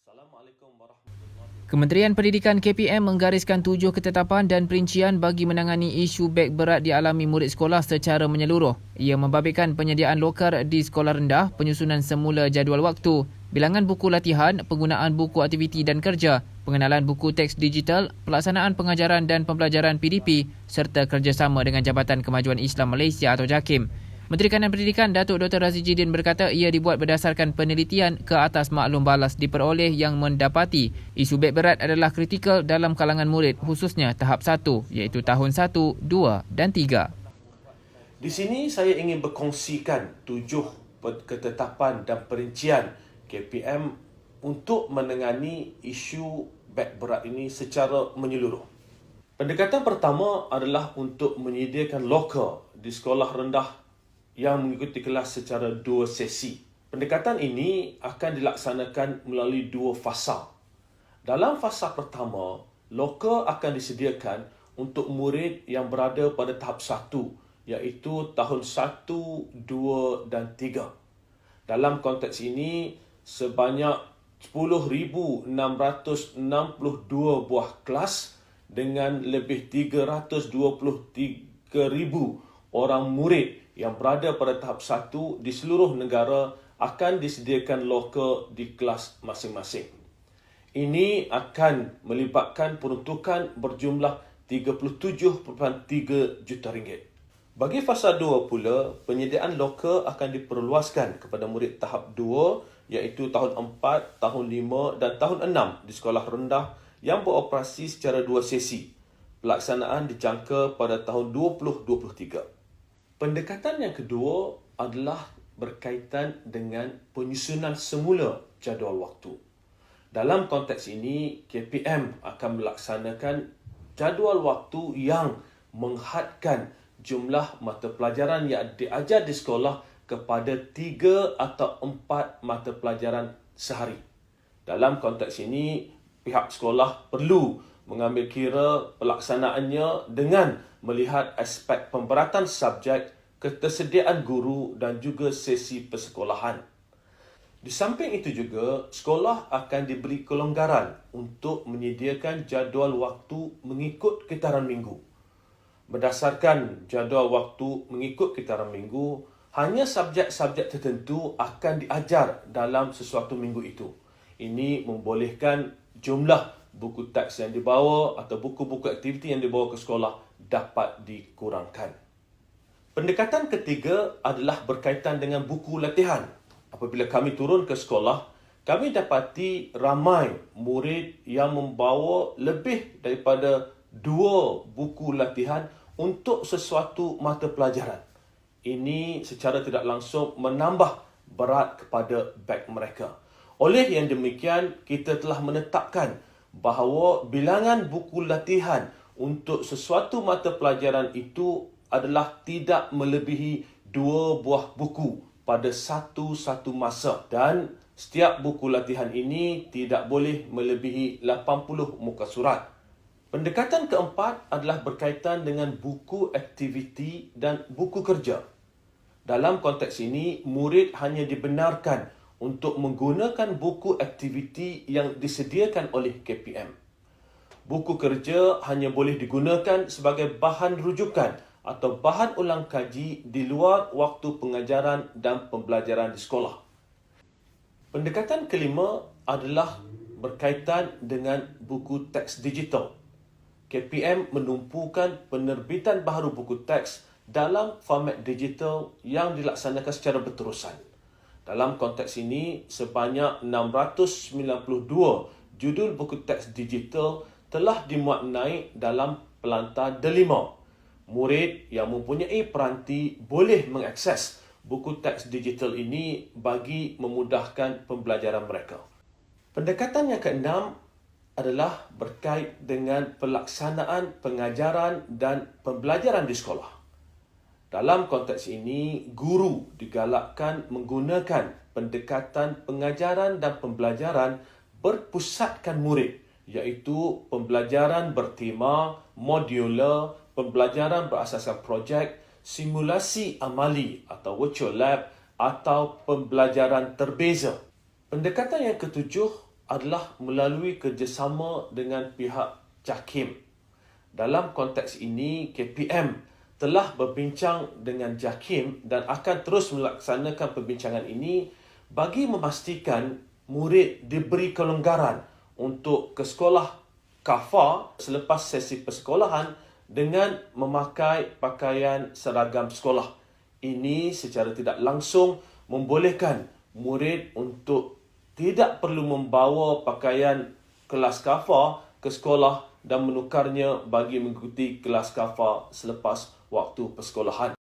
Assalamualaikum warahmatullahi. Kementerian Pendidikan KPM menggariskan 7 ketetapan dan perincian bagi menangani isu beg berat dialami murid sekolah secara menyeluruh. Ia membabitkan penyediaan loker di sekolah rendah, penyusunan semula jadual waktu, bilangan buku latihan, penggunaan buku aktiviti dan kerja, pengenalan buku teks digital, pelaksanaan pengajaran dan pembelajaran PDP serta kerjasama dengan Jabatan Kemajuan Islam Malaysia atau JAKIM. Menteri Kanan Pendidikan Datuk Dr. Razzie Jidin berkata ia dibuat berdasarkan penelitian ke atas maklum balas diperoleh yang mendapati isu beg berat adalah kritikal dalam kalangan murid khususnya tahap 1 iaitu tahun 1, 2 dan 3. Di sini saya ingin berkongsikan 7 ketetapan dan perincian KPM untuk menangani isu beg berat ini secara menyeluruh. Pendekatan pertama adalah untuk menyediakan loker di sekolah rendah yang mengikuti kelas secara 2 sesi. Pendekatan ini akan dilaksanakan melalui 2 fasa. Dalam fasa pertama, loker akan disediakan untuk murid yang berada pada tahap 1, iaitu tahun 1, 2 dan 3. Dalam konteks ini, sebanyak 10,662 buah kelas dengan lebih 323,000 orang murid yang berada pada tahap 1 di seluruh negara akan disediakan loker di kelas masing-masing. Ini akan melibatkan peruntukan berjumlah RM37.3 juta. Bagi fasa 2 pula, penyediaan loker akan diperluaskan kepada murid tahap 2 iaitu tahun 4, tahun 5 dan tahun 6 di sekolah rendah yang beroperasi secara 2 sesi. Pelaksanaan dijangka pada tahun 2023. Pendekatan yang kedua adalah berkaitan dengan penyusunan semula jadual waktu. Dalam konteks ini, KPM akan melaksanakan jadual waktu yang menghadkan jumlah mata pelajaran yang diajar di sekolah kepada 3 atau 4 mata pelajaran sehari. Dalam konteks ini, pihak sekolah perlu mengambil kira pelaksanaannya dengan melihat aspek pemberatan subjek, ketersediaan guru dan juga sesi persekolahan. Di samping itu juga, sekolah akan diberi kelonggaran untuk menyediakan jadual waktu mengikut kitaran minggu. Berdasarkan jadual waktu mengikut kitaran minggu, hanya subjek-subjek tertentu akan diajar dalam sesuatu minggu itu. Ini membolehkan jumlah buku teks yang dibawa atau buku-buku aktiviti yang dibawa ke sekolah dapat dikurangkan. Pendekatan ketiga adalah berkaitan dengan buku latihan. Apabila kami turun ke sekolah, kami dapati ramai murid yang membawa lebih daripada 2 buku latihan untuk sesuatu mata pelajaran. Ini secara tidak langsung menambah berat kepada beg mereka. Oleh yang demikian, kita telah menetapkan bahawa bilangan buku latihan untuk sesuatu mata pelajaran itu adalah tidak melebihi 2 buah buku pada satu masa dan setiap buku latihan ini tidak boleh melebihi 80 muka surat. Pendekatan keempat adalah berkaitan dengan buku aktiviti dan buku kerja. Dalam konteks ini, murid hanya dibenarkan untuk menggunakan buku aktiviti yang disediakan oleh KPM. Buku kerja hanya boleh digunakan sebagai bahan rujukan atau bahan ulang kaji di luar waktu pengajaran dan pembelajaran di sekolah. Pendekatan kelima adalah berkaitan dengan buku teks digital. KPM menumpukan penerbitan baharu buku teks dalam format digital yang dilaksanakan secara berterusan. Dalam konteks ini, sebanyak 692 judul buku teks digital telah dimuat naik dalam pelantar delima. Murid yang mempunyai peranti boleh mengakses buku teks digital ini bagi memudahkan pembelajaran mereka. Pendekatan yang keenam adalah berkait dengan pelaksanaan pengajaran dan pembelajaran di sekolah. Dalam konteks ini, guru digalakkan menggunakan pendekatan pengajaran dan pembelajaran berpusatkan murid, iaitu pembelajaran bertema, modular, pembelajaran berasaskan projek, simulasi amali atau virtual lab atau pembelajaran terbeza. Pendekatan yang ketujuh adalah melalui kerjasama dengan pihak JAKIM. Dalam konteks ini, KPM telah berbincang dengan JAKIM dan akan terus melaksanakan perbincangan ini bagi memastikan murid diberi kelonggaran untuk ke sekolah kafar selepas sesi persekolahan dengan memakai pakaian seragam sekolah. Ini secara tidak langsung membolehkan murid untuk tidak perlu membawa pakaian kelas kafar ke sekolah dan menukarnya bagi mengikuti kelas kafar selepas waktu persekolahan.